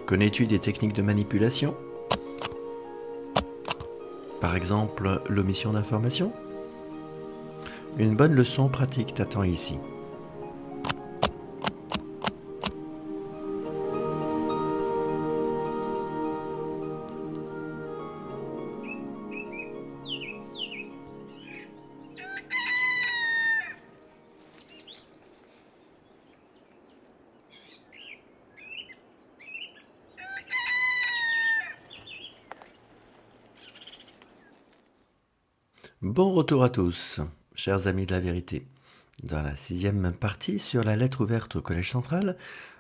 Connais-tu des techniques de manipulation? Par exemple, l'omission d'informations? Une bonne leçon pratique t'attend ici. Bon retour à tous, chers amis de la vérité. Dans la 6e partie sur la lettre ouverte au Collège central,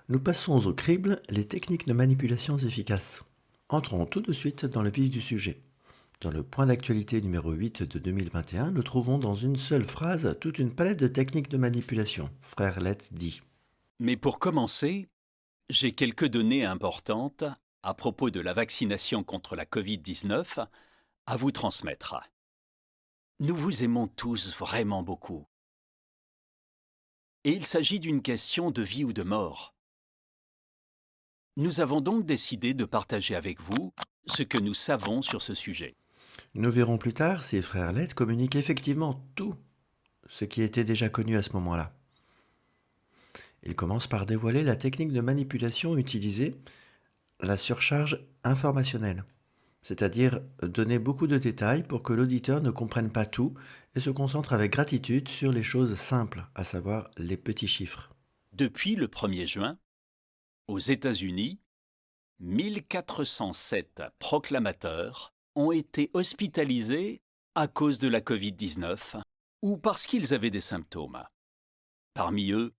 nous passons au crible les techniques de manipulation efficaces. Entrons tout de suite dans le vif du sujet. Dans le point d'actualité numéro 8 de 2021, nous trouvons dans une seule phrase toute une palette de techniques de manipulation. Frère Lett dit. Mais pour commencer, j'ai quelques données importantes à propos de la vaccination contre la Covid-19 à vous transmettre. Nous vous aimons tous vraiment beaucoup. Et il s'agit d'une question de vie ou de mort. Nous avons donc décidé de partager avec vous ce que nous savons sur ce sujet. Nous verrons plus tard si Frère Lett communique effectivement tout ce qui était déjà connu à ce moment-là. Il commence par dévoiler la technique de manipulation utilisée, la surcharge informationnelle, c'est-à-dire donner beaucoup de détails pour que l'auditeur ne comprenne pas tout et se concentre avec gratitude sur les choses simples, à savoir les petits chiffres. Depuis le 1er juin, aux États-Unis, 1407 proclamateurs ont été hospitalisés à cause de la Covid-19 ou parce qu'ils avaient des symptômes. Parmi eux,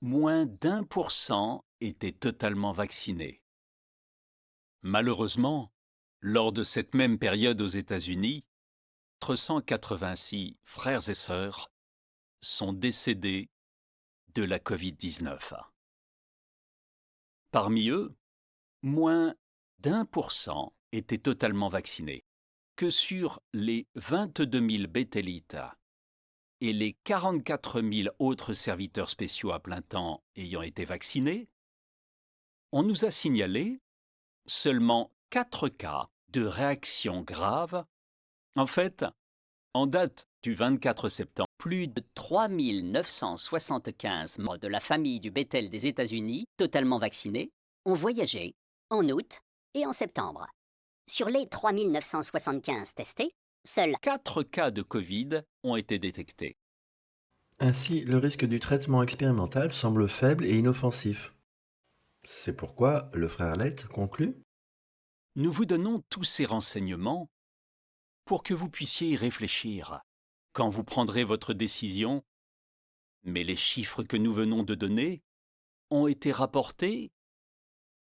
moins d'1% étaient totalement vaccinés. Malheureusement, lors de cette même période aux États-Unis, 486 frères et sœurs sont décédés de la Covid-19. Parmi eux, moins d'1% étaient totalement vaccinés, que sur les 22 000 bétélites et les 44 000 autres serviteurs spéciaux à plein temps ayant été vaccinés, on nous a signalé seulement 4 cas de réactions graves. En fait, en date du 24 septembre, Plus de 3 975 membres de la famille du Bethel des États-Unis, totalement vaccinés, ont voyagé en août et en septembre. Sur les 3 975 testés, seuls 4 cas de Covid ont été détectés. Ainsi, le risque du traitement expérimental semble faible et inoffensif. C'est pourquoi le frère Lett conclut. Nous vous donnons tous ces renseignements pour que vous puissiez y réfléchir quand vous prendrez votre décision, mais les chiffres que nous venons de donner ont été rapportés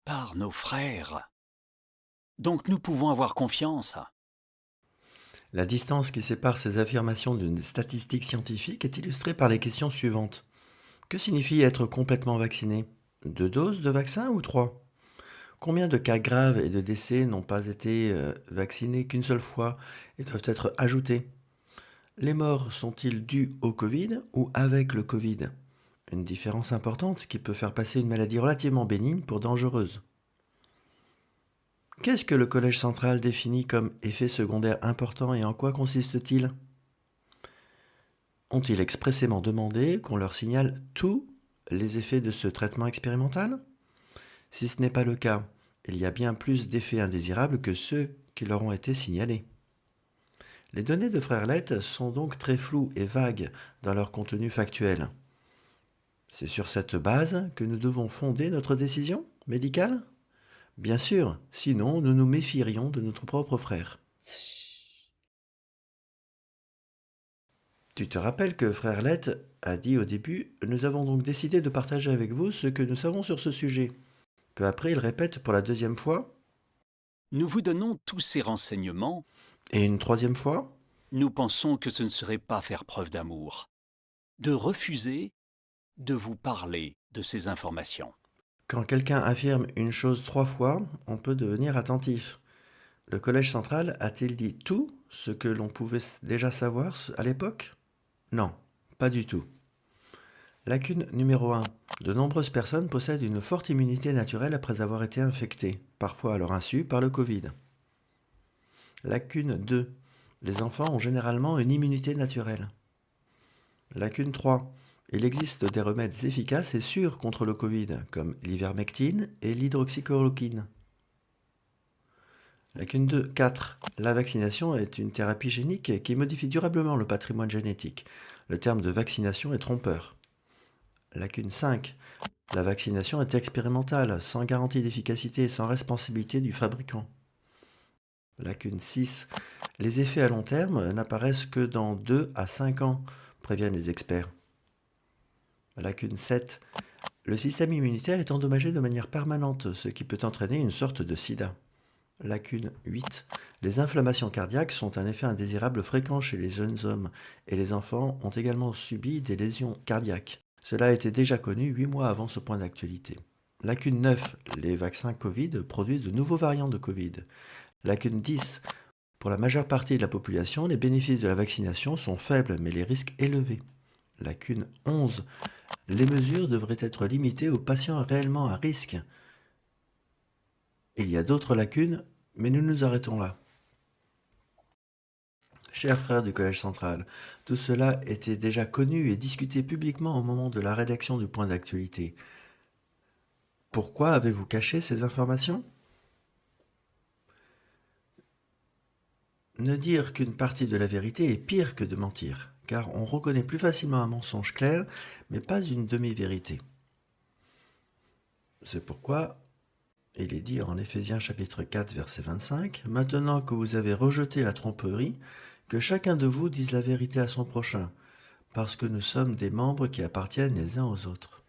par nos frères. Donc nous pouvons avoir confiance. La distance qui sépare ces affirmations d'une statistique scientifique est illustrée par les questions suivantes. Que signifie être complètement vacciné? 2 doses de vaccin ou 3? Combien de cas graves et de décès n'ont pas été vaccinés qu'une seule fois et doivent être ajoutés? Les morts sont-ils dus au Covid ou avec le Covid? Une différence importante qui peut faire passer une maladie relativement bénigne pour dangereuse. Qu'est-ce que le Collège central définit comme effet secondaire important et en quoi consiste-t-il? Ont-ils expressément demandé qu'on leur signale tous les effets de ce traitement expérimental? Si ce n'est pas le cas, il y a bien plus d'effets indésirables que ceux qui leur ont été signalés. Les données de Frère Lett sont donc très floues et vagues dans leur contenu factuel. C'est sur cette base que nous devons fonder notre décision médicale? Bien sûr, sinon nous nous méfierions de notre propre frère. Tu te rappelles que Frère Lett a dit au début « Nous avons donc décidé de partager avec vous ce que nous savons sur ce sujet ». Peu après, il répète pour la 2e fois Nous vous donnons tous ces renseignements. et une 3e fois. Nous pensons que ce ne serait pas faire preuve d'amour, de refuser de vous parler de ces informations. Quand quelqu'un affirme une chose 3 fois, on peut devenir attentif. Le Collège central a-t-il dit tout ce que l'on pouvait déjà savoir à l'époque? Non, pas du tout. Lacune numéro 1. De nombreuses personnes possèdent une forte immunité naturelle après avoir été infectées, parfois à leur insu, par le Covid. Lacune 2. Les enfants ont généralement une immunité naturelle. Lacune 3. Il existe des remèdes efficaces et sûrs contre le Covid, comme l'ivermectine et l'hydroxychloroquine. Lacune 4. La vaccination est une thérapie génique qui modifie durablement le patrimoine génétique. Le terme de vaccination est trompeur. Lacune 5. La vaccination est expérimentale, sans garantie d'efficacité et sans responsabilité du fabricant. Lacune 6. Les effets à long terme n'apparaissent que dans 2 à 5 ans, préviennent les experts. Lacune 7. Le système immunitaire est endommagé de manière permanente, ce qui peut entraîner une sorte de sida. Lacune 8. Les inflammations cardiaques sont un effet indésirable fréquent chez les jeunes hommes et les enfants ont également subi des lésions cardiaques. Cela était déjà connu 8 mois avant ce point d'actualité. Lacune 9. Les vaccins Covid produisent de nouveaux variants de Covid. Lacune 10. Pour la majeure partie de la population, les bénéfices de la vaccination sont faibles mais les risques élevés. Lacune 11. Les mesures devraient être limitées aux patients réellement à risque. Il y a d'autres lacunes, mais nous nous arrêtons là. Chers frères du Collège central, tout cela était déjà connu et discuté publiquement au moment de la rédaction du point d'actualité. Pourquoi avez-vous caché ces informations ? Ne dire qu'une partie de la vérité est pire que de mentir, car on reconnaît plus facilement un mensonge clair, mais pas une demi-vérité. C'est pourquoi il est dit en Éphésiens chapitre 4 verset 25, « Maintenant que vous avez rejeté la tromperie, que chacun de vous dise la vérité à son prochain, parce que nous sommes des membres qui appartiennent les uns aux autres. »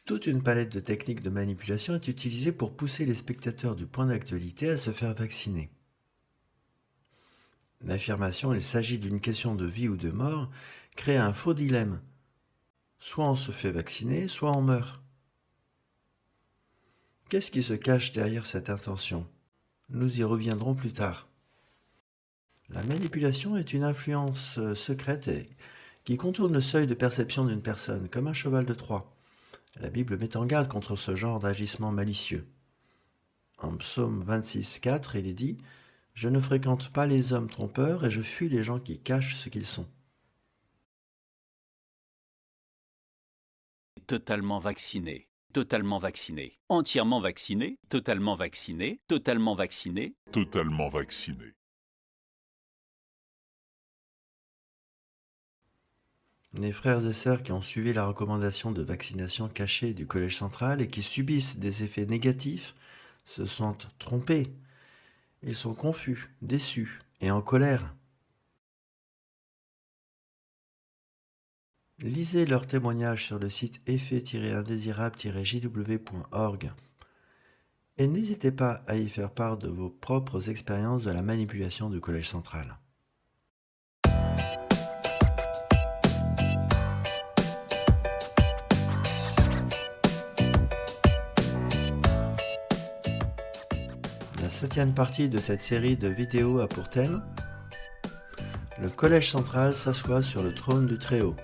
Toute une palette de techniques de manipulation est utilisée pour pousser les spectateurs du point d'actualité à se faire vacciner. L'affirmation « il s'agit d'une question de vie ou de mort » crée un faux dilemme. Soit on se fait vacciner, soit on meurt. Qu'est-ce qui se cache derrière cette intention ? Nous y reviendrons plus tard. La manipulation est une influence secrète qui contourne le seuil de perception d'une personne, comme un cheval de Troie. La Bible met en garde contre ce genre d'agissement malicieux. En Psaume 26, 4, il est dit « Je ne fréquente pas les hommes trompeurs et je fuis les gens qui cachent ce qu'ils sont. » Totalement vacciné, totalement vacciné, entièrement vacciné, totalement vacciné, totalement vacciné, Totalement vacciné. Les frères et sœurs qui ont suivi la recommandation de vaccination cachée du Collège central et qui subissent des effets négatifs se sentent trompés. Ils sont confus, déçus et en colère. Lisez leurs témoignages sur le site effet-indésirable-jw.org et n'hésitez pas à y faire part de vos propres expériences de la manipulation du Collège central. La 7e partie de cette série de vidéos a pour thème « Le Collège central s'assoit sur le trône du Très-Haut ».